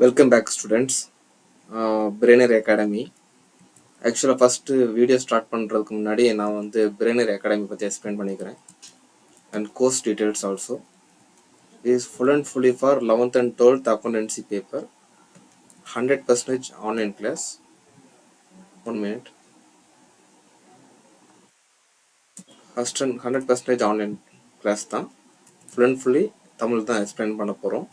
Welcome back, students. Brainer Academy. Actually, first video start பண்ணுறதுக்கு முன்னாடி நான் வந்து Brainer Academy பற்றி explain பண்ணிக்கிறேன் and course details also. It is full and fully for 11th and 12th accountancy paper. 100% online class. 1 minute. 100% online class தான். Full and fully Tamil தான் explain பண்ண போகிறோம்.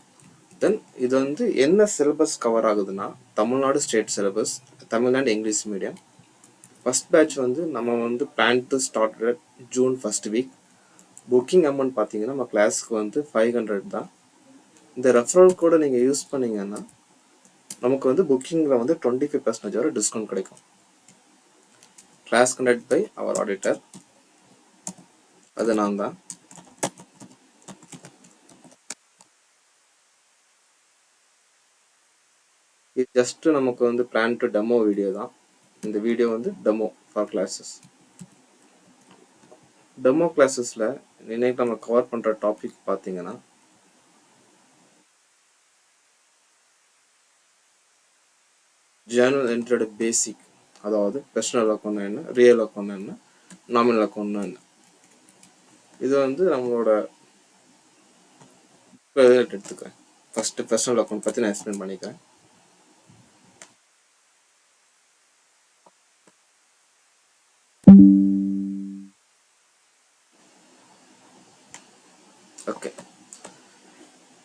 தென் இது வந்து என்ன சிலபஸ் கவர் ஆகுதுன்னா Tamil Nadu state syllabus, Tamil Nadu English medium. First batch வந்து நம்ம வந்து plan to start June first week. Booking amount பார்த்தீங்கன்னா நம்ம கிளாஸ்க்கு வந்து 500 தான். இந்த ரெஃபரல் கோடை நீங்கள் யூஸ் பண்ணீங்கன்னா நமக்கு வந்து புக்கிங்கில் வந்து 25% வரை டிஸ்கவுண்ட் கிடைக்கும். Class conduct by our auditor, அது நான் தான். இது ஜஸ்ட்டு நமக்கு வந்து பிளான் டு டெமோ வீடியோ தான். இந்த வீடியோ வந்து டெமோ ஃபார் கிளாஸஸ். டெமோ கிளாஸஸில் இன்னைக்கு நம்ம கவர் பண்ணுற டாபிக் பார்த்தீங்கன்னா ஜேர்னல் என்ட்ரியோட பேசிக், அதாவது பர்சனல் அக்கௌண்ட் என்ன, ரியல் அக்கௌண்ட் என்ன, நாமினல் அக்கௌண்ட் என்ன. இது வந்து நம்மளோட எடுத்துக்கிறேன். ஃபர்ஸ்ட் பர்சனல் அக்கௌண்ட் பற்றி நான் எக்ஸ்பிளைன் பண்ணிக்கிறேன். ஓகே,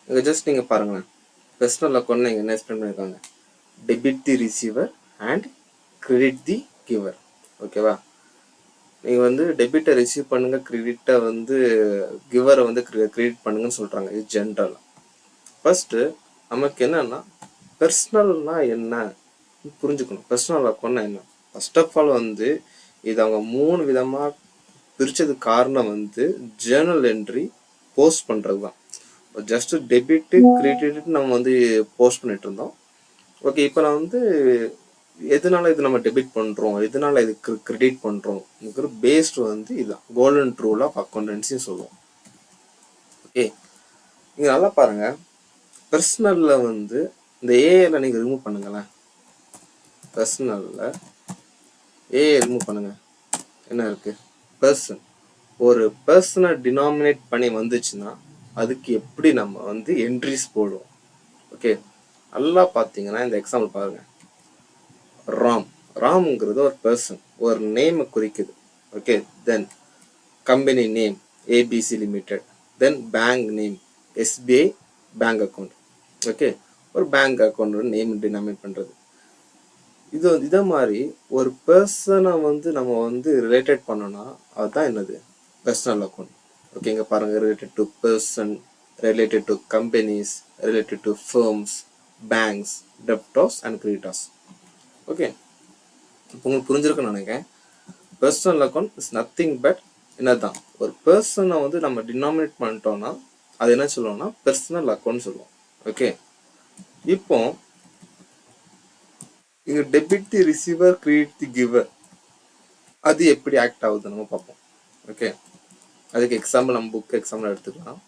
இங்கே ஜஸ்ட் நீங்கள் பாருங்களேன். பர்சனல் அக்கௌண்ட் நீங்கள் என்ன எக்ஸ்பிளைன் பண்ணியிருக்காங்க, debit the receiver and credit the giver. ஓகேவா, நீங்கள் வந்து டெபிட்டை ரிசீவ் பண்ணுங்க, கிரெடிட்டை வந்து கிவரை வந்து கிரெடிட் பண்ணுங்கன்னு சொல்கிறாங்க. இது ஜென்ரல். ஃபர்ஸ்ட்டு நமக்கு என்னன்னா பர்சனல்னா என்ன புரிஞ்சுக்கணும். பர்சனல் அக்கௌண்ட்னா என்ன? ஃபர்ஸ்ட் ஆஃப் ஆல் வந்து இது அவங்க 3 விதமாக பிரித்ததுக்கு காரணம் வந்து ஜேர்னல் என்ட்ரி போஸ்ட் பண்ணுறது தான். ஜஸ்ட் டெபிட்டு கிரெடிட் நம்ம வந்து போஸ்ட் பண்ணிட்டு இருந்தோம். ஓகே, இப்போ நான் வந்து எதனால இது நம்ம டெபிட் பண்ணுறோம், எதனால இது கிரெடிட் பண்ணுறோம், பேஸ்டு வந்து இதுதான் கோல்டன் ரூல் ஆஃப் அக்கௌண்டன்சின்னு சொல்லுவோம். ஓகே, நீங்கள் நல்லா பாருங்கள். பர்சனலில் வந்து இந்த ஏஐல நீங்கள் ரிமூவ் பண்ணுங்களேன். பர்சனலில் ஏஐ ரிமூவ் பண்ணுங்கள். என்ன இருக்குது, பர்சன். ஒரு பர்சனை டினாமினேட் பண்ணி வந்துச்சுன்னா அதுக்கு எப்படி நம்ம வந்து என்ட்ரிஸ் போடுவோம். ஓகே, நல்லா பார்த்தீங்கன்னா இந்த எக்ஸாம்பிள் பாருங்கள். ராம், ராம்ங்கிறது ஒரு பர்சன், ஒரு நேமை குறிக்குது. ஓகே, தென் கம்பெனி நேம் ஏபிசி லிமிடெட், தென் bank name SBI bank account. Okay, ஒரு பேங்க் அக்கௌண்ட் நேம் டினாமினேட் பண்ணுறது. இதை மாதிரி ஒரு பர்சனை வந்து நம்ம வந்து ரிலேட்டட் பண்ணோன்னா அதுதான் என்னது, பர்சனல் அக்கௌண்ட். ஓகே, இங்கே பாருங்கள், related to person, related to companies, related to firms, banks, debtors and creditors. Okay, இப்போ உங்களுக்கு புரிஞ்சிருக்குன்னு நினைக்கிறேன். Personal account is nothing but என்னதான், ஒரு பர்சனை வந்து நம்ம டினாமினேட் பண்ணிட்டோம்னா அது என்ன சொல்லுவோம்னா பர்சனல் அக்கௌண்ட் சொல்லுவோம். ஓகே, இப்போ இங்க டெபிட் தி ரிசீவர், கிரெடிட் தி கிவர், அது எப்படி ஆக்ட் ஆகுது நம்ம பார்ப்போம். ஓகே, அதுக்கு எக்ஸாம்பிள் நம்ம புக் எக்ஸாம்பிள் எடுத்துக்கலாம்.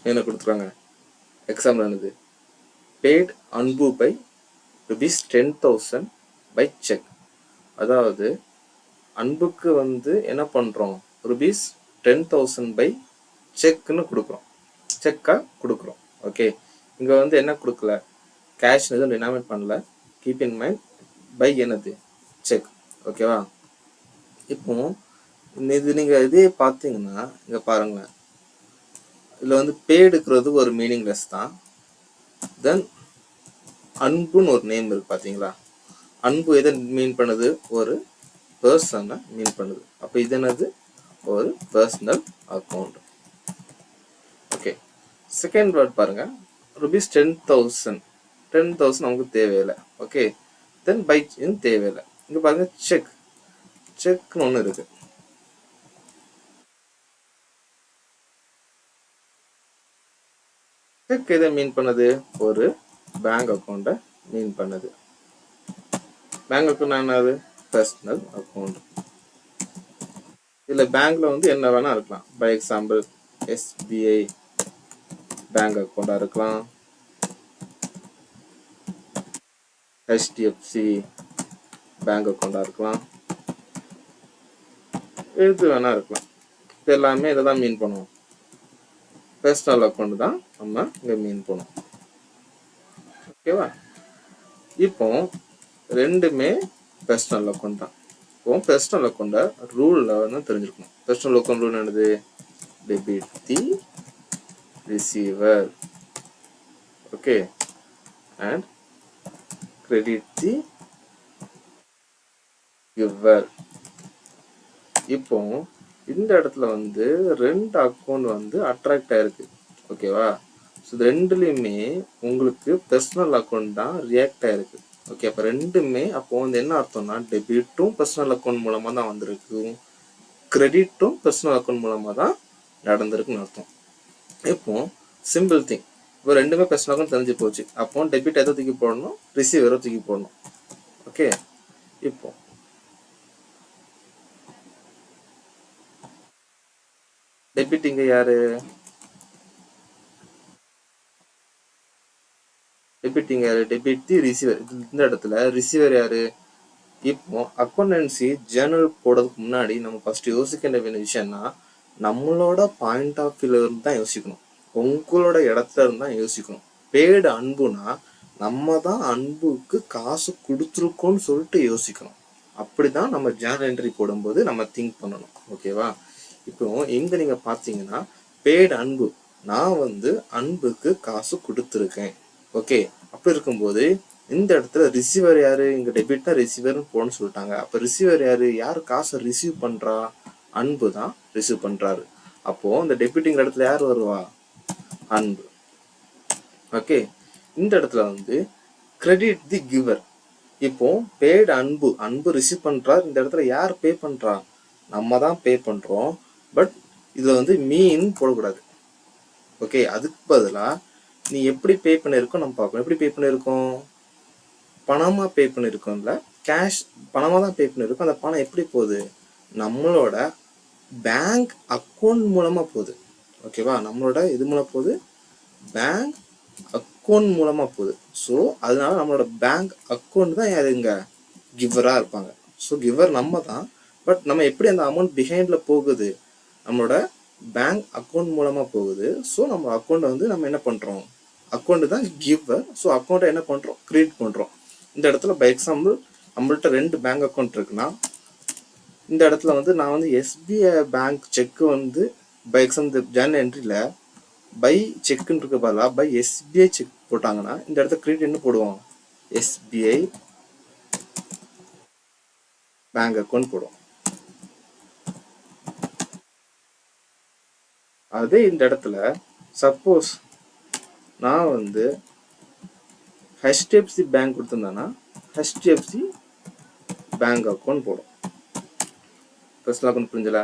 என்ன கொடுத்துருக்காங்க, எக்ஸாம்பிள் என்னது, பேட் அன்பு பை ₹10,000 பை செக். அதாவது அன்புக்கு வந்து என்ன பண்ணுறோம், ₹10,000 பை செக்னு கொடுக்குறோம், செக்காக கொடுக்குறோம். ஓகே, இங்கே வந்து என்ன கொடுக்கல, கேஷ் எதுவும் டினாமினேட் பண்ணல. கீப் இன் மைண்ட் பை என்னது, செக். ஓகேவா, இப்போ இது நீங்கள் இதே பார்த்தீங்கன்னா இங்கே பாருங்களேன், இதில் வந்து பேடுக்கிறது ஒரு மீனிங்லெஸ் தான். தென் அன்புன்னு ஒரு நேம் இருக்கு பார்த்தீங்களா, அன்பு எதை மீன் பண்ணுது, ஒரு பர்சனை மீன் பண்ணுது. அப்போ இது என்னது, ஒரு personal account. Okay, second word பாருங்க, ₹10,000. 10,000 நமக்கு தேவையில்லை. ஓகே, தென் பை தேவையில்லை. இங்கே பாருங்க, செக், செக்னு ஒன்று இருக்கு. செக் எதை மீன் பண்ணுது, ஒரு பேங்க் அக்கௌண்ட்டை மீன் பண்ணுது. பேங்க் அக்கௌண்ட் என்னது? Personal account. இதில் பேங்க்ல வந்து என்ன வேணா இருக்கலாம். பை எக்ஸாம்பிள் எஸ்பிஐ பேங்க் அக்கௌண்ட்டாக இருக்கலாம், HDFC பேங்க் அக்கௌண்ட்டாக இருக்கலாம், எது வேணா இருக்கலாம். இது எல்லாமே இதை தான் மீன் பண்ணுவோம். பர்சனல் அக்கௌண்ட் தான் நம்ம இங்கே மீன் பண்ணுவோம். ஓகேவா? இப்போ ரெண்டுமே பர்சனல் அக்கௌண்ட் தான். இப்போ பர்சனல் அக்கௌண்ட்டை ரூலில் வந்து தெரிஞ்சிருக்கணும். பர்சனல் அக்கௌண்ட் ரூல் என்னது? Debit the receiver, okay, and credit the giver. இப்போ இந்த இடத்துல வந்து ரெண்டு அக்கௌண்ட் வந்து அட்ராக்ட் ஆயிருக்கு. ஓகேவா? ஸோ இது ரெண்டுலேயுமே உங்களுக்கு பர்சனல் அக்கௌண்ட் தான் ரியாக்ட் ஆயிருக்கு. ஓகே, அப்போ ரெண்டுமே அப்போ வந்து என்ன அர்த்தம்னா டெபிட்டும் பர்சனல் அக்கௌண்ட் மூலமாக தான் வந்திருக்கு, கிரெடிட்டும் பர்சனல் அக்கௌண்ட் மூலமாக தான் நடந்திருக்குன்னு அர்த்தம். இப்போ சிம்பிள் திங், இப்போ ரெண்டுமே பர்சனல் அக்கௌண்ட் தெரிஞ்சு போச்சு. அப்போ டெபிட் எதை தூக்கி போடணும்? ரிசீவரை தூக்கி போடணும். ஓகே, இப்போ டெபிட் இங்க யாரு? டெபிட் இங்க யாரு? டெபிட் தி ரிசீவர். இந்த இடத்துல ரிசீவர் யாரு? இப்போ அக்கௌண்டன்சி ஜேர்னல் போடுறதுக்கு முன்னாடி நம்ம ஃபர்ஸ்ட் யோசிக்க வேண்டிய விஷயம்னா நம்மளோட பாயிண்ட் ஆஃப் வியூல இருந்து தான் யோசிக்கணும். உங்களோட இடத்துல இருந்து தான் யோசிக்கணும். பேடு அன்புனா நம்ம தான் அன்புக்கு காசு கொடுத்துருக்கோம்னு சொல்லிட்டு யோசிக்கணும். அப்படிதான் நம்ம ஜேர்னல் என்ட்ரி போடும்போது நம்ம திங்க் பண்ணணும். ஓகேவா? இப்போ எங்க நீங்க பாத்தீங்கன்னா பேடு அன்பு, நான் வந்து அன்புக்கு காசு கொடுத்துருக்கேன். ஓகே, அப்படி இருக்கும்போது இந்த இடத்துல ரிசீவர் யாரு? இங்க டெபிட்னா ரிசீவர் போன்னு சொல்லிட்டாங்க. அப்ப ரிசீவர் யாரு? யாரு காசை ரிசீவ் பண்றா? அன்பு தான் ரிசீவ் பண்றாரு. அப்போ இந்த டெபிட்டிங் இடத்துல யார் வருவா? அன்பு. ஓகே, இந்த இடத்துல வந்து கிரெடிட் தி கிவர். இப்போ பேட் அன்பு, அன்பு ரிசீவ் பண்றாரு. இந்த இடத்துல யார் பே பண்றா? நம்ம தான் பே பண்றோம். பட் இதுல வந்து மீன் போடக்கூடாது. ஓகே, அதுக்கு பதிலா நீ எப்படி பே பண்ணிருக்கோம் நம்ம பார்க்கணும். எப்படி பே பண்ணிருக்கோம்? பணமா பே பண்ணிருக்கோம்ல, கேஷ் பணமா தான் பே பண்ணிருக்கோம். அந்த பணம் எப்படி போகுது? நம்மளோட பேங்க் அக்கௌண்ட் மூலமா போகுது. ஓகேவா? நம்மளோட இது மூலம் போகுது, பேங்க் அக்கௌண்ட் மூலமா போகுது. ஸோ அதனால நம்மளோட பேங்க் அக்கௌண்ட் தான் யாரு? இங்க கிவரா இருப்பாங்க. ஸோ கிவர் நம்ம தான். பட் நம்ம எப்படி அந்த அமௌண்ட் பிஹைண்ட்ல போகுது? நம்மளோட பேங்க் அக்கௌண்ட் மூலமா போகுது. ஸோ நம்ம அக்கௌண்ட் வந்து நம்ம என்ன பண்றோம்? அக்கௌண்ட் தான் கிவர். ஸோ அக்கௌண்ட்டை என்ன பண்றோம்? கிரியேட் பண்றோம். இந்த இடத்துல பை எக்ஸாம்பிள் நம்மள்ட்ட ரெண்டு பேங்க் அக்கௌண்ட் இருக்குன்னா இந்த இடத்துல வந்து நான் வந்து எஸ்பிஐ பேங்க் செக் வந்து பை எக்ஸாம்பிள் ஜேர்னல் என்ட்ரியில பை செக்னு இருக்க பதிலா பை எஸ்பிஐ செக் போட்டாங்கன்னா இந்த இடத்துல கிரெடிட் என்ன போடுவோம்? எஸ்பிஐ பேங்க் அக்கௌண்ட் போடுவோம். அதே இந்த இடத்துல சப்போஸ் நான் வந்து HDFC பேங்க் கொடுத்துருந்தேன்னா HDFC பேங்க் அக்கௌண்ட் போடும். பர்சனல் அக்கௌண்ட் புரிஞ்சல?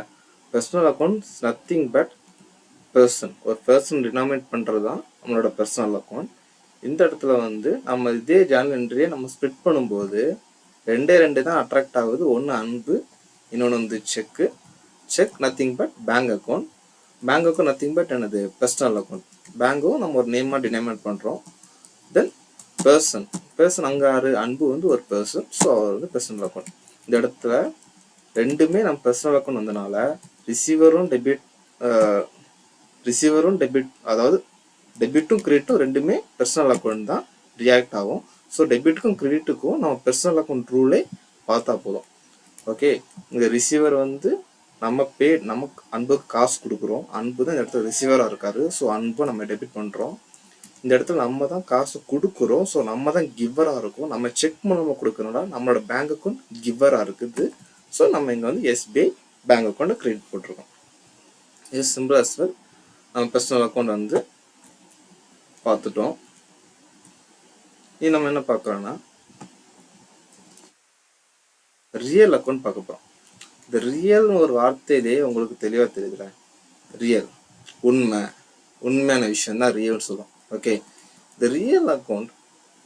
Personal account nothing but person, ஒரு பர்சன் டினாமினேட் பண்ணுறது தான் நம்மளோட பர்சனல் அக்கௌண்ட். இந்த இடத்துல வந்து நம்ம இதே ஜேர்னல் என்ட்ரியை நம்ம ஸ்ப்ளிட் பண்ணும்போது ரெண்டு தான் அட்ராக்ட் ஆகுது. ஒன்று அன்பு, இன்னொன்று வந்து cheque. Cheque nothing but bank account, bank account nothing but என்னது? Personal account. பேங்கும் நம்ம ஒரு நேமாக டினாமினேட் பண்ணுறோம். தென் பர்சன், பர்சன் அங்கே யாரு? அன்பு வந்து ஒரு பர்சன். ஸோ அவர் வந்து பர்சனல் அக்கௌண்ட். இந்த இடத்துல ரெண்டுமே நம்ம பர்சனல் அக்கௌண்ட் வந்தனால ரிசீவரும் டெபிட், அதாவது டெபிட்டும் கிரெடிட்டும் ரெண்டுமே பர்சனல் அக்கௌண்ட் தான் ரியாக்ட் ஆகும். ஸோ டெபிட்டுக்கும் கிரெடிட்டுக்கும் நம்ம பர்சனல் அக்கௌண்ட் ரூலே பார்த்தா போதும். ஓகே, இங்கே ரிசீவர் வந்து நமக்கு அன்புக்கு காசு கொடுக்குறோம். அன்பு தான் இந்த இடத்துல ரிசீவராக இருக்காரு. ஸோ அன்பை நம்ம டெபிட் பண்ணுறோம். இந்த இடத்துல நம்ம தான் காசு கொடுக்குறோம். ஸோ நம்ம தான் கிவராக இருக்கும். நம்ம செக் மூலமாக கொடுக்குறோம்னா நம்மளோட பேங்க் அக்கௌண்ட் கிவராக இருக்குது. ஸோ நம்ம இங்கே வந்து எஸ்பிஐ பேங்க் அக்கௌண்ட்டை கிரெடிட் போட்டிருக்கோம். இது சிம்பிள் அஸ் வெல். நம்ம பர்சனல் அக்கௌண்ட் வந்து பார்த்துட்டோம். இது நம்ம என்ன பார்க்குறோன்னா ரியல் அக்கௌண்ட் பார்க்க போகிறோம். இந்த ரியல்னு ஒரு வார்த்தையிலேயே உங்களுக்கு தெளிவாக தெரியுதுல, ரியல் உண்மையான விஷயம் தான் ரியல் சொல்லும். ஓகே, இந்த ரியல் அக்கௌண்ட்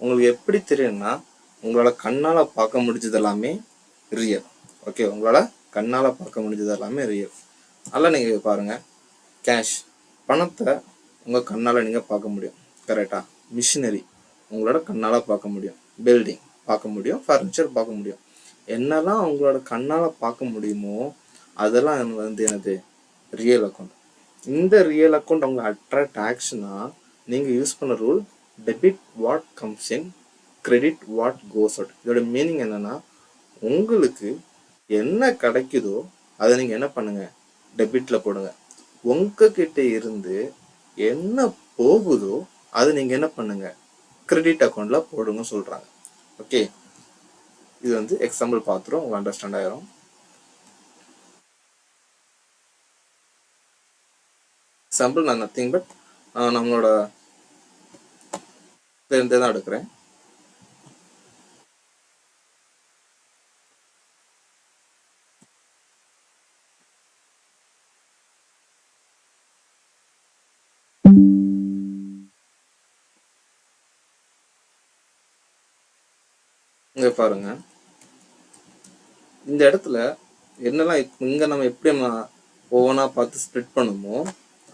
உங்களுக்கு எப்படி தெரியும்னா உங்களோட கண்ணால் பார்க்க முடிஞ்சது எல்லாமே ரியல். ஓகே, உங்களால் கண்ணால் பார்க்க முடிஞ்சது எல்லாமே ரியல். அதெல்லாம் நீங்கள் பாருங்கள், கேஷ் பணத்தை உங்கள் கண்ணால் நீங்கள் பார்க்க முடியும். கரெக்டாக? மிஷினரி உங்களோட கண்ணால் பார்க்க முடியும், பில்டிங் பார்க்க முடியும், ஃபர்னிச்சர் பார்க்க முடியும். என்னெல்லாம் உங்களோட கண்ணால் பார்க்க முடியுமோ அதெல்லாம் வந்து என்னது ரியல் அக்கௌண்ட். இந்த ரியல் அக்கௌண்ட் அவங்க அட்ராக்ட் ஆக்ஷனா நீங்கள் யூஸ் பண்ண rule debit what comes in, credit what goes out. இதோட மீனிங் என்னன்னா, உங்களுக்கு என்ன கிடைக்குதோ அதை நீங்கள் என்ன பண்ணுங்க, டெபிட்ல போடுங்க. உங்ககிட்ட இருந்து என்ன போகுதோ அதை நீங்கள் என்ன பண்ணுங்க, கிரெடிட் அக்கௌண்ட்ல போடுங்க சொல்றாங்க. ஓகே, இது வந்து எக்ஸாம்பிள் பார்த்துரும், உங்களுக்கு அண்டர்ஸ்டாண்ட் ஆயிரும். எக்ஸாம்பிள் நான் நத்திங் பட் நம்மளோட இருந்தே தான் எடுக்கிறேன். இங்க பாருங்க, இந்த இடத்துல என்னெல்லாம் இங்க நம்ம எப்படி நம்ம ஒவ்வொன்றா பார்த்து ஸ்ப்ளிட் பண்ணுமோ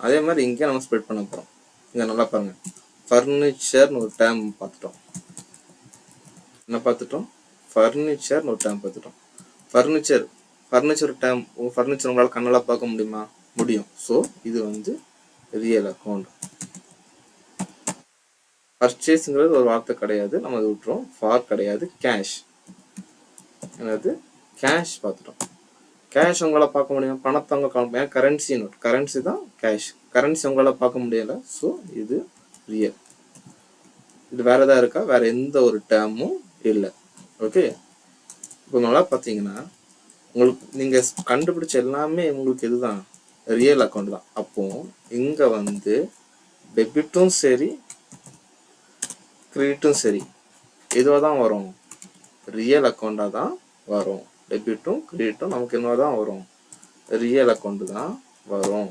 அதே மாதிரி இங்கே நம்ம ஸ்ப்ளிட் பண்ண போகிறோம். இங்கே நல்லா பாருங்க, ஃபர்னிச்சர்னு ஒரு டேம் பார்த்துட்டோம். என்ன பார்த்துட்டோம்? ஃபர்னிச்சர்னு ஒரு டேம் பார்த்துட்டோம். ஃபர்னிச்சர் டேம், உங்கள் ஃபர்னிச்சர் உங்களால் கண்ணால் பார்க்க முடியுமா? முடியும். ஸோ இது வந்து ரியல் அக்கௌண்ட். பர்ச்சேஸுங்கிறது ஒரு வார்த்தை கிடையாது, நம்ம அது விட்டுறோம். ஃபார் கிடையாது, கேஷ். என்னது? கேஷ் பார்த்துட்டோம். கேஷ் உங்களால் பார்க்க முடியும், பணத்தை அவங்க காணும், கரன்சி நோட், கரன்சி தான் கேஷ். கரன்சி உங்களால் பார்க்க முடியல, ஸோ இது ரியல். இது வேற ஏதாவது இருக்கா? வேற எந்த ஒரு டேர்மும் இல்லை. ஓகே, இப்போ நல்லா பார்த்தீங்கன்னா உங்களுக்கு நீங்கள் கண்டுபிடிச்ச எல்லாமே உங்களுக்கு இதுதான் ரியல் அக்கௌண்ட் தான். அப்போ இங்கே வந்து டெபிட்டும் சரி கிரெடிட்டும் சரி இதுவாக தான் வரும், ரியல் அக்கௌண்டாக தான் வரும். டெபிட்டும் கிரெடிட்டும் நமக்கு என்னவா தான் வரும், ரியல் அக்கௌண்ட் தான் வரும்.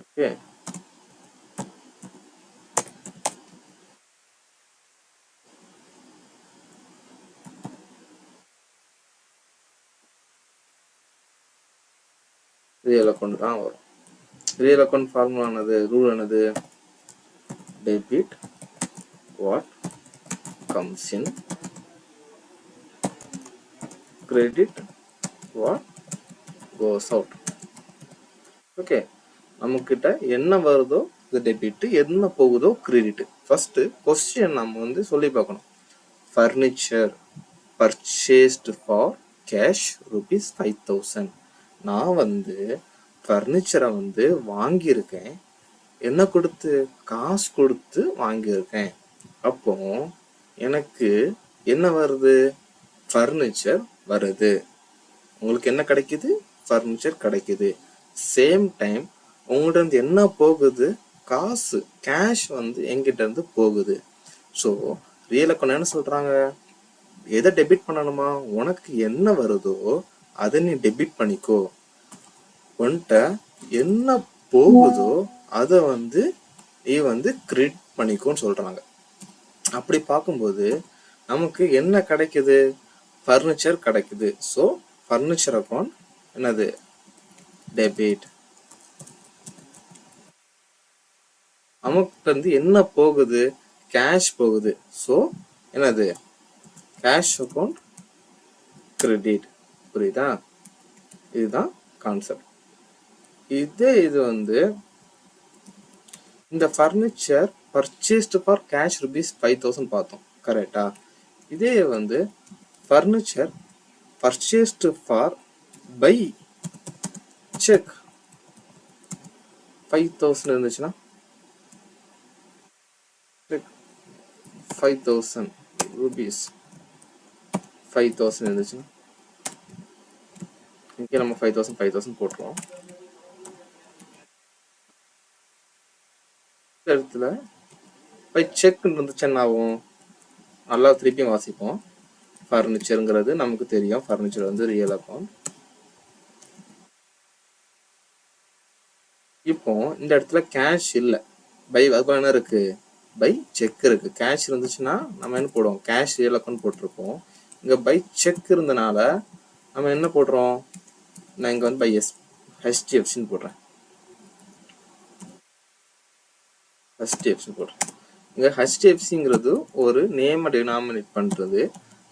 ஓகே, ரியல் அக்கௌண்ட் தான் வரும். ரியல் அக்கௌண்ட் ஃபார்முலா என்னது, ரூல் என்னது? Debit what comes in, credit what goes out. Okay, நம்மக்கிட்ட என்ன வருதோ இது டெபிட், என்ன போகுதோ கிரெடிட். ஃபர்ஸ்ட் கொஸ்டின் நம்ம வந்து சொல்லி பார்க்கணும். Furniture purchased for cash ₹5,000. நான் வந்து ஃபர்னிச்சரை வந்து வாங்கியிருக்கேன், என்ன கொடுத்து? காசு கொடுத்து வாங்கியிருக்கேன். அப்போ எனக்கு என்ன வருது? ஃபர்னிச்சர் வருது. உங்களுக்கு என்ன கிடைக்குது? ஃபர்னிச்சர் கிடைக்குது. சேம் டைம் உங்கள்கிட்ட இருந்து என்ன போகுது? காசு, கேஷ் வந்து எங்கிட்ட இருந்து போகுது. ஸோ ரியல் அக்கௌண்ட் என்ன சொல்றாங்க? எதை டெபிட் பண்ணணுமா? உனக்கு என்ன வருதோ அதை நீ டெபிட் பண்ணிக்கோ. உன்கிட்ட என்ன போகுதோ அதை வந்து நீ வந்து கிரெடிட் பண்ணிக்கோன்னு சொல்றாங்க. அப்படி பார்க்கும்போது நமக்கு என்ன கிடைக்குது? ஃபர்னிச்சர் கிடைக்குது. ஸோ ஃபர்னிச்சர் அக்கௌண்ட் என்னது? டெபிட். நமக்கு வந்து என்ன போகுது? கேஷ் போகுது. ஸோ என்னது? Cash account credit. புரியுதா? இதுதான் கான்செப்ட். இது வந்து இந்த ஃபர்னிச்சர் பர்ச்சேஸ்டு ஃபார் கேஷ் ₹5,000 பார்த்தோம். கரெக்டா? இதே வந்து furniture purchased for by cheque 5,000 இருந்துச்சுன்னா, 5,000 rupees 5,000 இருந்துச்சுன்னா இங்கே நம்ம 5,000 போட்டுருவோம். இந்த இடத்துல பை செக் இருந்துச்சு என்ன ஆகும்? நல்லா திருப்பியும் வாசிப்போம். ஃபர்னிச்சருங்கிறது நமக்கு தெரியும், ஃபர்னிச்சர் வந்து ரியல் அக்கௌண்ட். இப்போ இந்த இடத்துல கேஷ் இல்லை, பை அதுக்கு என்ன இருக்கு, பை செக் இருக்கு. கேஷ் இருந்துச்சுன்னா நம்ம என்ன போடுவோம், கேஷ் ரியல் அக்கௌண்ட் போட்டிருப்போம். இங்க பை செக் இருந்தனால நம்ம என்ன போடுறோம், நான் இங்க வந்து பை HDFCன்னு போடுறேன். HDFCன்னு போடுறேன். இங்க HDFCங்கிறது ஒரு நேமை டினாமினேட் பண்றது.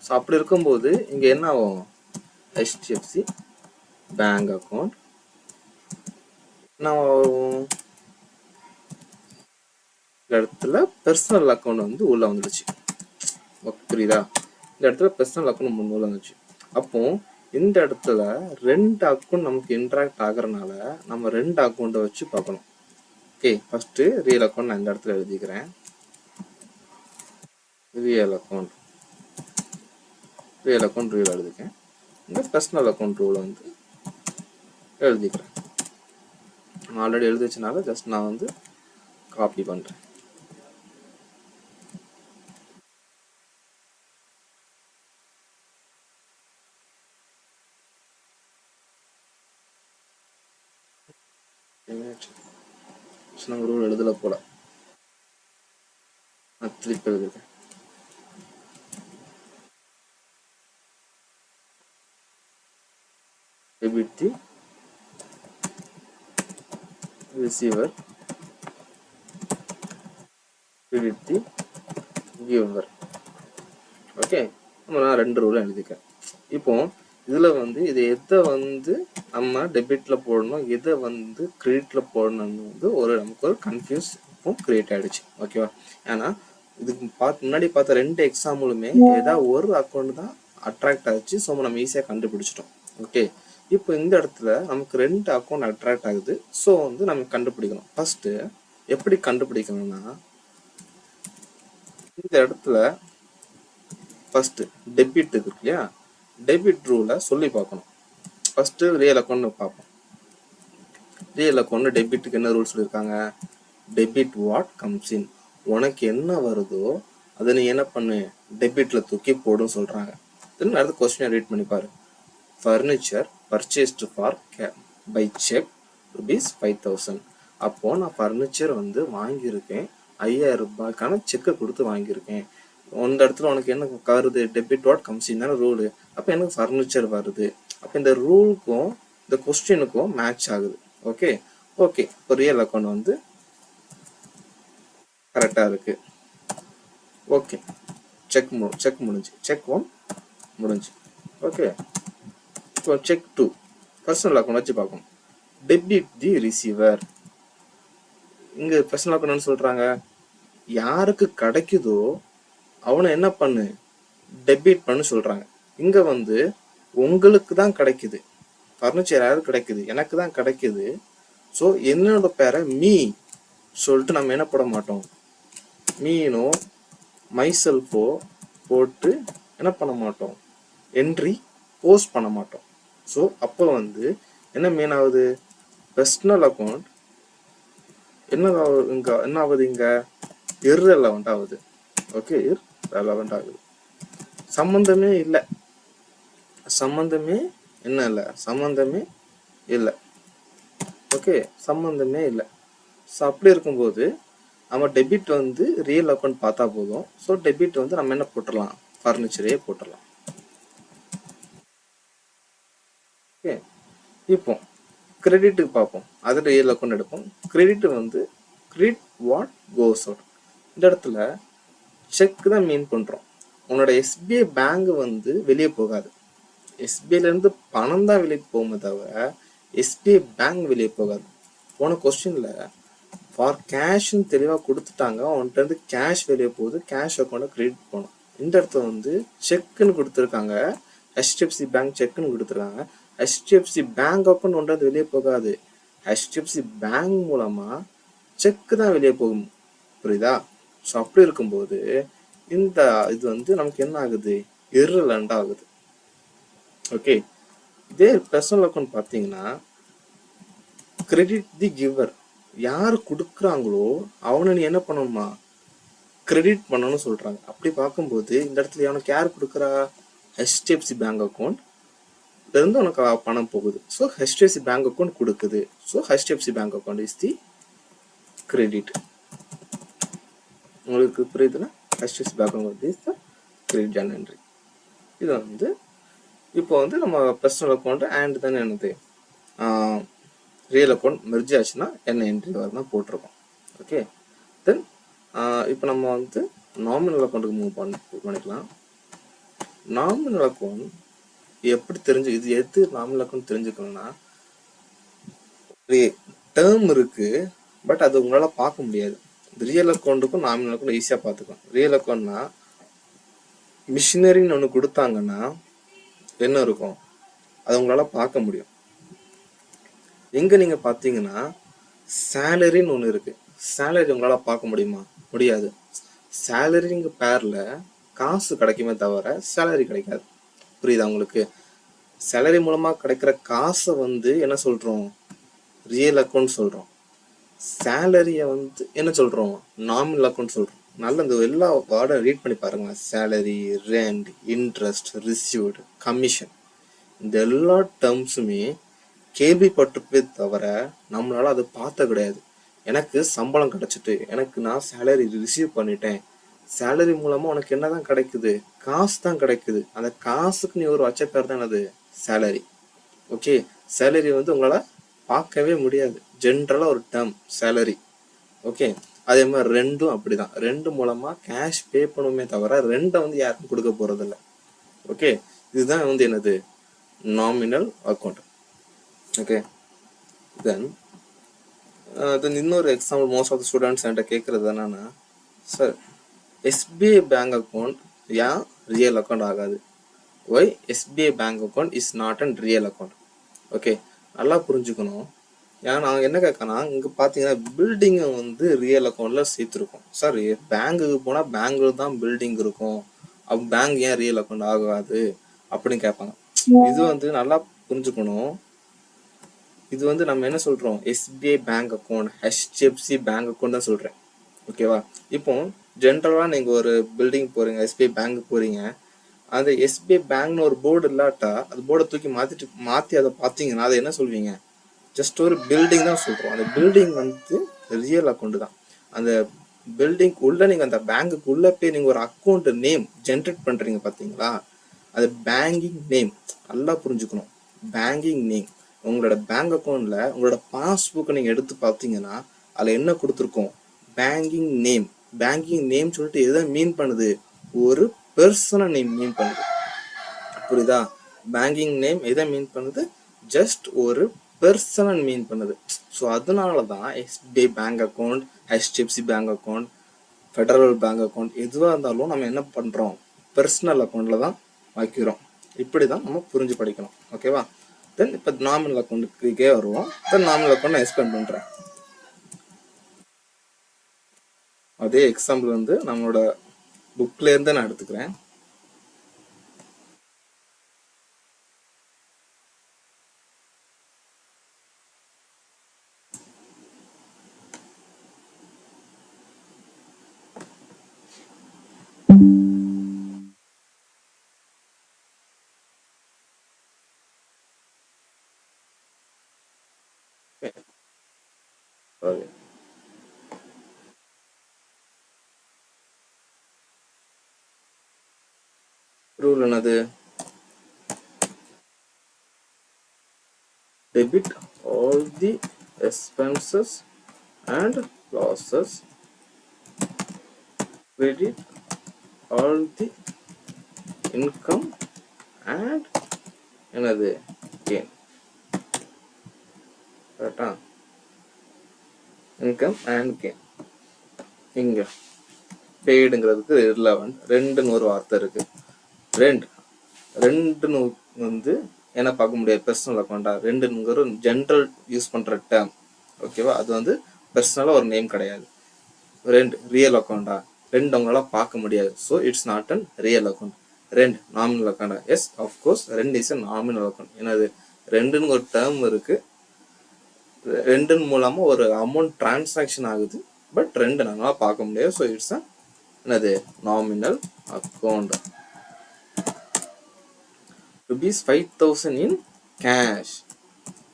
ஸோ அப்படி இருக்கும்போது இங்க என்ன ஆகும், HDFC பேங்க் அக்கௌண்ட் என்ன ஆகும், இந்த இடத்துல பர்சனல் அக்கௌண்ட் வந்து உள்ள வந்துடுச்சு. புரியுதா, இந்த இடத்துல பர்சனல் அக்கௌண்ட் உள்ள வந்துச்சு. அப்போ இந்த இடத்துல ரெண்டு அக்கௌண்ட் நமக்கு இன்ட்ராக்ட் ஆகுறதுனால நம்ம ரெண்டு அக்கௌண்ட்டை வச்சு பார்க்கணும். ஓகே, ஃபர்ஸ்ட் ரியல் அக்கௌண்ட் நான் இந்த இடத்துல எழுதிக்கிறேன். ரியல் அக்கௌண்ட் எழுதிக்கிறேன். இந்த பர்சனல் அக்கௌண்ட் ரூல் வந்து எழுதிக்கிறேன். ஆல்ரெடி எழுதி வச்சனால ஜஸ்ட் நான் வந்து காப்பி பண்றேன். நம்ம ரூல் எழுதல போல, நான் திருப்பி எழுதுறேன். debit the receiver, credit the giver. Okay, நான் ரெண்டு ரூலும் எழுதிக்கிறேன். இப்போ இதுல வந்து இது எதை வந்து நம்ம டெபிட்ல போடணும், எதை வந்து கிரெடிட்ல போடணும்னு வந்து நமக்கு ஒரு கன்ஃபியூஸ் கிரியேட் ஆயிடுச்சு. ஓகேவா, ஏன்னா இதுக்கு முன்னாடி பார்த்த ரெண்டு எக்ஸாம்பிளுமே ஏதாவது ஒரு அக்கௌண்ட் தான் அட்ராக்ட் ஆச்சு. ஸோ நம்ம ஈஸியாக கண்டுபிடிச்சிட்டோம். ஓகே, இப்போ இந்த இடத்துல நமக்கு ரெண்டு அக்கௌண்ட் அட்ராக்ட் ஆகுது. ஸோ வந்து நம்ம கண்டுபிடிக்கணும். ஃபர்ஸ்ட் எப்படி கண்டுபிடிக்கணும்னா, இந்த இடத்துல ஃபர்ஸ்ட் டெபிட் இருக்கு இல்லையா, டெபிட் ரூலை சொல்லி பார்க்கணும். ஃபர்ஸ்ட் ரியல் அக்கௌண்ட் பார்ப்போம். ரியல் அக்கௌண்ட் டெபிட்டுக்கு என்ன ரூல் சொல்லியிருக்காங்க, டெபிட் வாட் கம்ஸ் இன், உனக்கு என்ன வருதோ அதை நீ என்ன பண்ணு, டெபிட்ல தூக்கி போடும் சொல்றாங்க. தென் அடுத்த கொஸ்டினை ரீட் பண்ணி பாரு. Furniture purchased for by cheque ₹5,000. அப்போ நான் ஃபர்னிச்சர் வந்து வாங்கியிருக்கேன், 5,000 ரூபாய்க்கான செக்கை கொடுத்து வாங்கியிருக்கேன். அந்த இடத்துல உனக்கு என்ன வருது, டெபிட் வாட் கம்ஸ் இன் தானே ரூலு. அப்போ எனக்கு ஃபர்னிச்சர் வருது. அப்போ இந்த ரூலுக்கும் இந்த கொஸ்டினுக்கும் மேட்ச் ஆகுது. ஓகே ஓகே, இப்போ ரியல் அக்கௌண்ட் வந்து கரெக்டாக இருக்கு. ஓகே, செக் முடிஞ்சு, செக் 1 முடிஞ்சு. ஓகே, இப்போ செக் 2 பர்சனல் அக்கௌண்ட் வச்சு பார்க்கணும். டெபிட் தி ரிசீவர். இங்க பர்சனல் அக்கௌண்ட் சொல்றாங்க, யாருக்கு கிடைக்குதோ அவனை என்ன பண்ணு, டெபிட் பண்ணு சொல்றாங்க. இங்க வந்து உங்களுக்கு தான் கிடைக்குது, ஃபர்னிச்சர் யாருக்கு கிடைக்குது, எனக்கு தான் கிடைக்குது. ஸோ என்னோட பேரை மீ சொல்லிட்டு நம்ம என்ன போட மாட்டோம், மீனோ மைசெல்ஃபோ போட்டு என்ன பண்ண மாட்டோம், என்ட்ரி போஸ்ட் பண்ண மாட்டோம். ஸோ அப்போ வந்து என்ன மீன் ஆகுது, பர்சனல் அக்கௌண்ட் என்ன ஆகுது, இங்க இர்ரெலவெண்ட் ஆகுது. ஓகே, இர்ரெலவெண்ட் ஆகுது. சம்பந்தமே இல்லை, சம்பந்தமே இல்லை. ஓகே, சம்பந்தமே இல்லை. ஸோ அப்படி இருக்கும்போது நம்ம டெபிட் வந்து ரியல் அக்கௌண்ட் பார்த்தா போதும். ஸோ டெபிட் வந்து நம்ம என்ன போட்டுடலாம், ஃபர்னிச்சரே போட்டுடலாம். ஓகே, இப்போ கிரெடிட்டுக்கு பார்ப்போம். அது ரியல் அக்கௌண்ட் எடுப்போம். கிரெடிட் வந்து கிரெடிட் வாட் கோஸ் அவுட். இந்த இடத்துல செக் தான் மீன் பண்றோம். உன்னோட SBI பேங்க் வந்து வெளியே போகாது. SBIல இருந்து பணம் தான் வெளியே போகுமே தவிர SBI பேங்க் வெளியே போகாது. போன கொஸ்டின்ல ஃபார் கேஷ்ன்னு தெளிவாக கொடுத்துட்டாங்க. அவன்கிட்ட இருந்து கேஷ் வெளியே போகுது, கேஷ் அக்கௌண்ட்டை கிரெடிட் போகணும். இந்த இடத்துல வந்து செக்குன்னு கொடுத்துருக்காங்க, HDFC பேங்க் செக்குன்னு கொடுத்துருக்காங்க. HDFC பேங்க் அக்கௌண்ட் ஒன்றது வெளியே போகாது, HDFC பேங்க் மூலமா செக்கு தான் வெளியே போகும். புரியுதா? ஸோ அப்படி இருக்கும்போது இந்த இது வந்து நமக்கு என்ன ஆகுது, இர்ரெலவெண்ட் ஆகுது. ஓகே, இதே பர்சனல் அக்கௌண்ட் பார்த்தீங்கன்னா கிரெடிட் தி கிவர், யார் கொடுக்குறாங்களோ அவனை நீ என்ன பண்ணணுமா, கிரெடிட் பண்ணணும்னு சொல்றாங்க. அப்படி பார்க்கும்போது இந்த இடத்துல அவனுக்கு யார் கொடுக்குறா, HDFC பேங்க் அக்கௌண்ட் இருந்து உனக்கு பணம் போகுது. ஸோ HDFC பேங்க் அக்கௌண்ட் கொடுக்குது. So HDFC bank account is the credit. உங்களுக்கு புரியுதுன்னா HDFC bank account is the credit journal entry. இது வந்து இப்போ வந்து நம்ம பர்சனல் அக்கௌண்ட் அண்ட் தானே என்னது ரியல் அக்கௌண்ட் மெர்ஜ் ஆச்சுன்னா என்ன என்ட்ரி வரணும் போட்டிருக்கோம். ஓகே, தென் இப்போ நம்ம வந்து நாமினல் அக்கௌண்ட்டுக்கு மூவ் பண்ணிக்கலாம். நாமினல் அக்கௌண்ட் எப்படி இது எது நாமினல் அக்கௌண்ட் தெரிஞ்சுக்கணும்னா, ஒரு டேர்ம் இருக்கு, பட் அது உங்களால பார்க்க முடியாது. ரியல் அக்கௌண்ட்டுக்கும் நாமினல் அக்கௌண்ட் ஈஸியா பார்த்துக்கலாம். ரியல் அக்கௌண்ட்னா மிஷினரின்னு ஒன்று கொடுத்தாங்கன்னா என்ன இருக்கும், அது உங்களால பார்க்க முடியும். எங்க நீங்க பார்த்தீங்கன்னா சேலரின்னு ஒன்று இருக்கு. சேலரி உங்களால பார்க்க முடியுமா? முடியாது. சேலரிங்க பேர்ல காசு கிடைக்குமே தவிர சேலரி கிடைக்காது. புரியுதா உங்களுக்கு? சேலரி மூலமா கிடைக்கிற காசை வந்து என்ன சொல்றோம், ரியல் அக்கௌண்ட் சொல்றோம். சேலரிய வந்து என்ன சொல்றோம், நாமினல் அக்கௌண்ட் சொல்றோம். நல்ல இந்த எல்லா வேர்டை ரீட் பண்ணி பாருங்க. Salary, rent, interest, received, commission, இந்த எல்லா டேர்ம்ஸுமே கேள்விப்பட்டிருப்பே தவிர நம்மளால அதை பார்த்த கிடையாது. எனக்கு சம்பளம் கிடைச்சிட்டு நான் சேலரி ரிசீவ் பண்ணிட்டேன், சேலரி மூலமா உனக்கு என்னதான் கிடைக்குது, காசு தான் கிடைக்குது. அந்த காசுக்கு நீ ஒரு வச்ச பேர் தான் என்னது, சேலரி. ஓகே, சேலரி வந்து உங்களால பார்க்கவே முடியாது. ஜென்ரலா ஒரு டேர்ம் சேலரி. ஓகே, அதே மாதிரி ரெண்டும் அப்படிதான். ரெண்டு மூலமா கேஷ் பே பண்ணுமே தவிர ரெண்டை வந்து யாருக்கும் கொடுக்க போறது இல்லை. ஓகே, இதுதான் வந்து என்னது நாமினல் அக்கௌண்ட். ஓகே, தென் இன்னொரு example most of the students என்கிட்ட கேட்கறது என்னன்னா, சார் எஸ்பிஐ பேங்க் அக்கௌண்ட் ஏன் ரியல் அக்கௌண்ட் ஆகாது? Why SBI bank account is not and real account? Okay, நல்லா புரிஞ்சுக்கணும். ஏன்னா நாங்கள் என்ன கேட்கனா, இங்கே பார்த்தீங்கன்னா பில்டிங்கை வந்து ரியல் அக்கௌண்ட்டில் சேர்த்துருக்கோம். சார் பேங்குக்கு போனால் பேங்கில் தான் பில்டிங் இருக்கும், அப்போ பேங்க் ஏன் ரியல் அக்கௌண்ட் ஆகாது அப்படின்னு கேட்பாங்க. இது வந்து நல்லா புரிஞ்சுக்கணும். இது வந்து நம்ம என்ன சொல்கிறோம், SBI bank account, HDFC bank account தான் சொல்கிறேன். ஓகேவா? இப்போ ஜென்ரலாக நீங்கள் ஒரு பில்டிங் போகிறீங்க, எஸ்பிஐ பேங்க் போகிறீங்க, அந்த எஸ்பிஐ பேங்க்னு ஒரு போர்டு இல்லாட்டா அது போர்டை தூக்கி மாற்றி அதை பார்த்தீங்கன்னா அதை என்ன சொல்வீங்க, ஜஸ்ட் ஒரு பில்டிங் தான் சொல்கிறோம். அந்த பில்டிங் வந்து ரியல் அக்கௌண்ட் தான். அந்த பில்டிங் உள்ள நீங்கள் அந்த பேங்குக்கு உள்ள போய் நீங்கள் ஒரு அக்கௌண்ட் நேம் ஜென்ரேட் பண்ணுறீங்க பார்த்தீங்களா, அது பேங்கிங் நேம். நல்லா புரிஞ்சுக்கணும், பேங்கிங் நேம். உங்களோட பேங்க் அக்கௌண்ட்ல உங்களோட பாஸ்புக்கை நீங்கள் எடுத்து பார்த்தீங்கன்னா அதில் என்ன கொடுத்துருக்கோம், பேங்கிங் நேம். பேங்கிங் நேம் சொல்லிட்டு எதை மீன் பண்ணுது, ஒரு பர்சனை நேம் மீன் பண்ணுது. புரியுதா? பேங்கிங் நேம் எதை மீன் பண்ணுது, ஜஸ்ட் ஒரு பர்சனை மீன் பண்ணுது. ஸோ அதனால தான் SBI bank account, HDFC bank account, federal bank account எதுவாக இருந்தாலும் நம்ம என்ன பண்ணுறோம், பர்சனல் அக்கௌண்ட்டில் தான் வைக்கிறோம். இப்படி தான் நம்ம புரிஞ்சு படிக்கணும். ஓகேவா? தென் இப்போ நாமினல் அக்கௌண்ட்டுக்கே வருவோம். தென் நாமினல் அக்கௌண்ட் நான் எக்ஸ்பிளைன் பண்ணுறேன். அதே எக்ஸாம்பிள் வந்து நம்மளோட புக்லேருந்து நான் எடுத்துக்கிறேன். Okay. ரூல் என்னது, debit all the expenses and losses, credit all the income and என்னது gain. கரெக்டா? Income and gain. இங்க பெய்டுங்கிறதுக்கு ரிலவெண்ட், ரெண்டுன்னு ஒரு வார்த்தை இருக்கு. ரெண்டுன்னு வந்து என்ன பார்க்க முடியாது, பர்சனல் அக்கௌண்டா. ரெண்டுங்கிற ஜென்ரல் யூஸ் பண்ற டேர்ம். ஓகேவா? அது வந்து பர்சனலா ஒரு நேம் கிடையாது. ரெண்டு ரியல் அக்கௌண்டா, ரெண்டு அவங்களால பார்க்க முடியாது. So it's not an real account. ரெண்டு நாமினல் அக்கௌண்டா? எஸ், ஆஃப்கோர்ஸ் ரெண்டு இஸ் அ நாமினல் அக்கௌண்ட். என்னது, ரெண்டுன்னு ஒரு டேர்ம் இருக்கு, ரெண்டின் மூலமா ஒரு அமௌண்ட் டிரான்சாக்ஷன் ஆகுது, பட் ரெண்டு நம்மளால பார்க்க முடியாது. ஸோ இட்ஸ் என்னது, nominal account. rupees 5,000 in cash.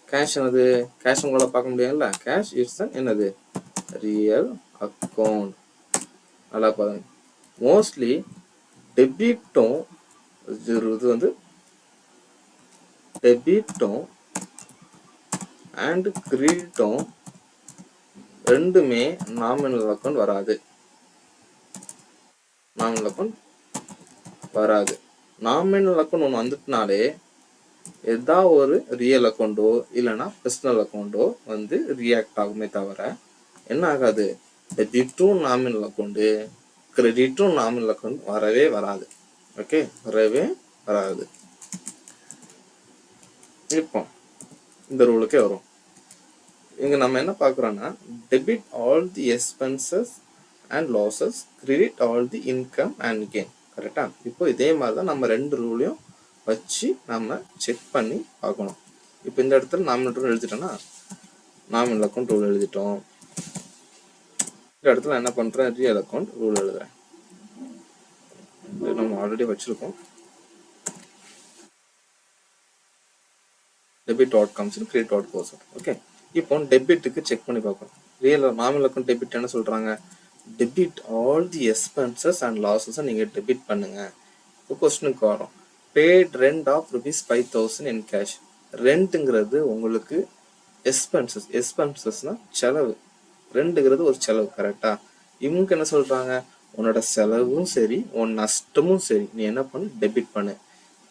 Cash என்னது, கேஷ் உங்களால பார்க்க முடியாதுல்ல, கேஷ் இட்ஸ் என்னது, ரியல் அக்கௌண்ட். நல்லா பாருங்க. மோஸ்ட்லி டெபிட்டும் இது வந்து டெபிட்டும் அண்ட் கிரெடிட்டும் ரெண்டுமே நாமினல் அக்கௌண்ட் வராது. நாமினல் அக்கௌண்ட் வராது. நாமினல் அக்கௌண்ட் ஒன்று வந்துட்டுனாலே எதா ஒரு ரியல் அக்கௌண்ட்டோ இல்லைன்னா பர்சனல் அக்கௌண்ட்டோ வந்து ரியாக்ட் ஆகுமே தவிர என்ன ஆகாது, டெபிட்டும் நாமினல் அக்கௌண்ட்டு கிரெடிட்டும் நாமினல் அக்கௌண்ட் வரவே வராது. ஓகே, வரவே வராது. இப்போ இந்த ரூலுக்கே வரும். இங்க நம்ம என்ன பார்க்குறோம்னா debit all the expenses and losses, credit all the income and gain. கரெக்டா? இப்போ இதே மாதிரி தான் நம்ம ரெண்டு ரூலையும் வச்சு நம்ம செக் பண்ணி பார்க்கணும். இப்போ இந்த இடத்துல நாமினல் ரூல் எழுதிட்டோம்னா நாமினல் அக்கௌண்ட் ரூல் எழுதிட்டோம். இந்த இடத்துல என்ன பண்றேன், ரியல் அக்கௌண்ட் ரூல் எழுதுறேன். நம்ம ஆல்ரெடி வச்சிருக்கோம். Debit what comes in, credit what goes out. Okay, இப்போ டெபிட்டுக்கு செக் பண்ணி பார்க்கணும். ரியல் நாமினல் அக்கௌண்ட் டெபிட் என்ன சொல்றாங்க, debit all the expenses and losses நீங்க டெபிட் பண்ணுங்க. இப்போ கொஸ்டினுக்கு வரும், paid rent of ₹5,000 in cash. ரெண்ட்டுங்கிறது உங்களுக்கு எக்ஸ்பென்சஸ், எக்ஸ்பென்சஸ்னா செலவு, ரெண்டுங்கிறது ஒரு செலவு. கரெக்டா? இவங்க என்ன சொல்றாங்க, உன்னோட செலவும் சரி உன் நஷ்டமும் சரி நீ என்ன பண்ணு, டெபிட் பண்ணு.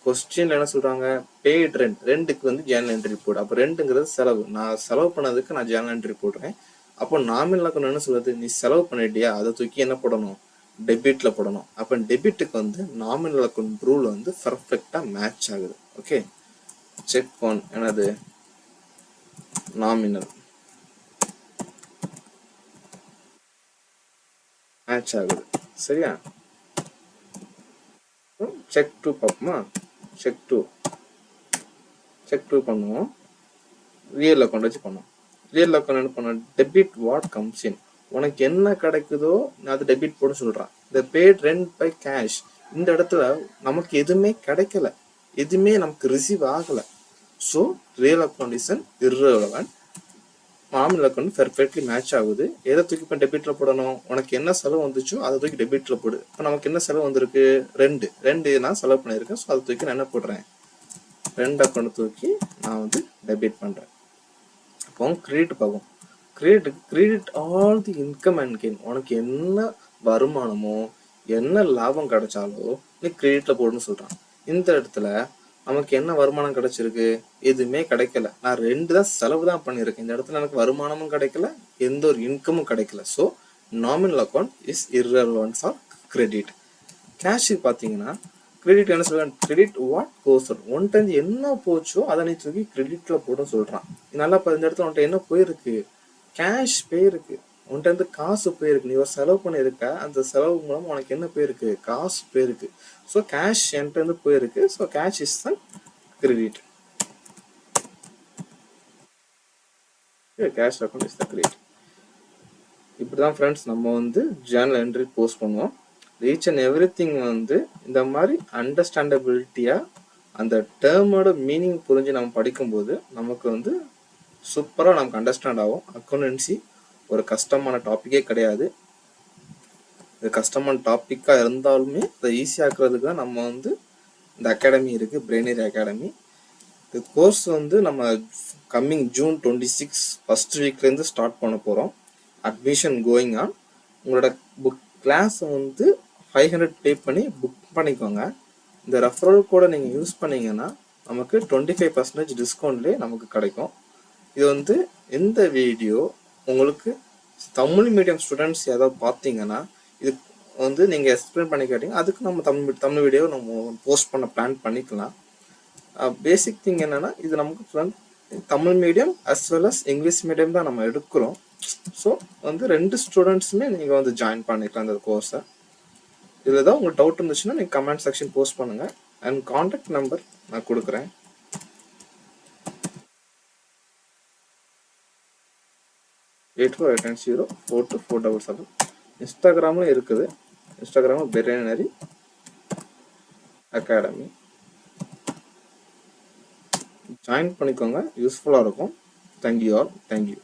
கொஸ்டின்ல என்ன சொல்றாங்க, பேட் ரெண்ட், ரெண்டுக்கு வந்து ஜேர்னல் என்ட்ரி போடு. அப்போ ரெண்டுங்கிறது செலவு, நான் செலவு பண்ணதுக்கு நான் ஜேர்னல் என்ட்ரி போடுறேன். அப்போ நாமினல் அக்கௌண்ட் என்ன சொல்றது, நீ செலவு பண்ணிட்டியா அதை தூக்கி என்ன போடணும், டெபிட்ல போடணும். அப்போ டெபிட்டுக்கு வந்து நாமினல் அக்கௌண்ட் ரூல் வந்து பர்ஃபெக்டா மேட்ச் ஆகுது. ஓகே, செக் ஆன் என்னது, நாமினல் மேட்ச் ஆகுது. சரியா? செக் டூ பார்ப்போமா, செக் டூ பண்ணுவோம். ரியல் அக்கௌண்ட் வச்சு பண்ணுவோம். ரியல் அக்கௌண்ட் என்ன பண்ண, டெபிட் வாட் கம்ஸ் இன், உனக்கு என்ன கிடைக்குதோ அது டெபிட் போட சொல்றான். இந்த பேட் ரெண்ட் பை கேஷ், இந்த இடத்துல நமக்கு எதுவுமே கிடைக்கல, எதுவுமே நமக்கு ரிசீவ் ஆகல. So real account is an irrelevant. Nominal account perfectly match ஆகுது. எதை தூக்கி இப்போ டெபிட்ல போடணும், உனக்கு என்ன செலவு வந்துச்சோ அதை தூக்கி டெபிட்ல போடு. இப்போ நமக்கு என்ன செலவு வந்திருக்கு, ரெண்டு நான் செலவு பண்ணியிருக்கேன். ஸோ அதை தூக்கி நான் என்ன போடுறேன், ரெண்ட் அக்கௌண்ட் தூக்கி நான் வந்து டெபிட் பண்றேன். அப்போ கிரெடிட் பார்ப்போம். Credit all the income and gain, உனக்கு என்ன வருமானமோ என்ன லாபம் கிடைச்சாலோ நீ கிரெடிட்ல போடுன்னு சொல்றான். இந்த இடத்துல நமக்கு என்ன வருமானம் கிடைச்சிருக்கு, எதுவுமே கிடைக்கல, நான் ரெண்டு தான் செலவு தான் பண்ணியிருக்கேன். இந்த இடத்துல எனக்கு வருமானமும் கிடைக்கல, எந்த ஒரு இன்கமும் கிடைக்கல. So nominal account is irrelevant for credit. கேஷுக்கு பார்த்தீங்கன்னா கிரெடிட் என்ன சொல்றான், கிரெடிட் வாட் கோஸ் அவுட், உன்கிட்ட இருந்து என்ன போச்சோ அதை நீ தூக்கி கிரெடிட்ல போட சொல்றான். நல்லா இந்த இடத்துல உன்கிட்ட என்ன போயிருக்கு, கேஷ் போயிருக்கு, உன்கிட்ட இருந்து காசு போயிருக்கு, நீ ஒரு செலவு பண்ணியிருக்க, அந்த செலவு மூலம் உனக்கு என்ன போயிருக்கு, காசு போயிருக்கு. ஸோ கேஷ் என்கிட்ட இருந்து போயிருக்கு. So cash is the credit. Cash account is the credit. இப்படிதான் ஃப்ரெண்ட்ஸ் நம்ம வந்து ஜேர்னல் என்ட்ரி போஸ்ட் பண்ணுவோம். ஈச் அண்ட் எவ்ரி திங் வந்து இந்த மாதிரி அண்டர்ஸ்டாண்டபிலிட்டியா அந்த டேர்மோட மீனிங் புரிஞ்சு நம்ம படிக்கும்போது நமக்கு வந்து சூப்பராக நமக்கு அண்டர்ஸ்டாண்ட் ஆகும். அக்கௌண்டன்சி ஒரு கஷ்டமான டாப்பிக்கே கிடையாது. இது கஷ்டமான டாப்பிக்காக இருந்தாலுமே அதை ஈஸியாக்குறதுக்கு தான் நம்ம வந்து இந்த அகாடமி இருக்குது, பிரெய்னரி அகாடமி. இந்த கோர்ஸ் வந்து நம்ம கம்மிங் June 26 ஃபர்ஸ்ட் வீக்லேருந்து ஸ்டார்ட் பண்ண போகிறோம். Admission going on. உங்களோட புக் கிளாஸ் வந்து 500 பே பண்ணி புக் பண்ணிக்கோங்க. இந்த ரெஃபரல் கோடை நீங்கள் யூஸ் பண்ணீங்கன்னா நமக்கு 25% டிஸ்கவுண்ட்லேயே நமக்கு கிடைக்கும். இது வந்து இந்த வீடியோ உங்களுக்கு தமிழ் மீடியம் ஸ்டூடெண்ட்ஸ் ஏதாவது பார்த்தீங்கன்னா இது வந்து நீங்கள் எக்ஸ்பிளைன் பண்ணி கேட்டீங்க, அதுக்கு நம்ம தமிழ் வீடியோ நம்ம போஸ்ட் பண்ண பிளான் பண்ணிக்கலாம். பேசிக் திங் என்னன்னா, இது நமக்கு Tamil medium as well as English medium தான் நம்ம எடுக்கிறோம். ஸோ வந்து ரெண்டு ஸ்டூடெண்ட்ஸுமே நீங்கள் வந்து ஜாயின் பண்ணிக்கலாம் இந்த கோர்ஸை. இதில் ஏதாவது உங்களுக்கு டவுட் இருந்துச்சுன்னா நீங்கள் கமெண்ட் செக்ஷன் போஸ்ட் பண்ணுங்கள். அண்ட் கான்டாக்ட் நம்பர் நான் கொடுக்குறேன். 8489042477. இன்ஸ்டாகிராமும் இருக்குது. இன்ஸ்டாகிராமும் பிரெய்னரி அகாடமி. ஜாயின் பண்ணிக்கோங்க, யூஸ்ஃபுல்லாக இருக்கும். Thank you all, thank you.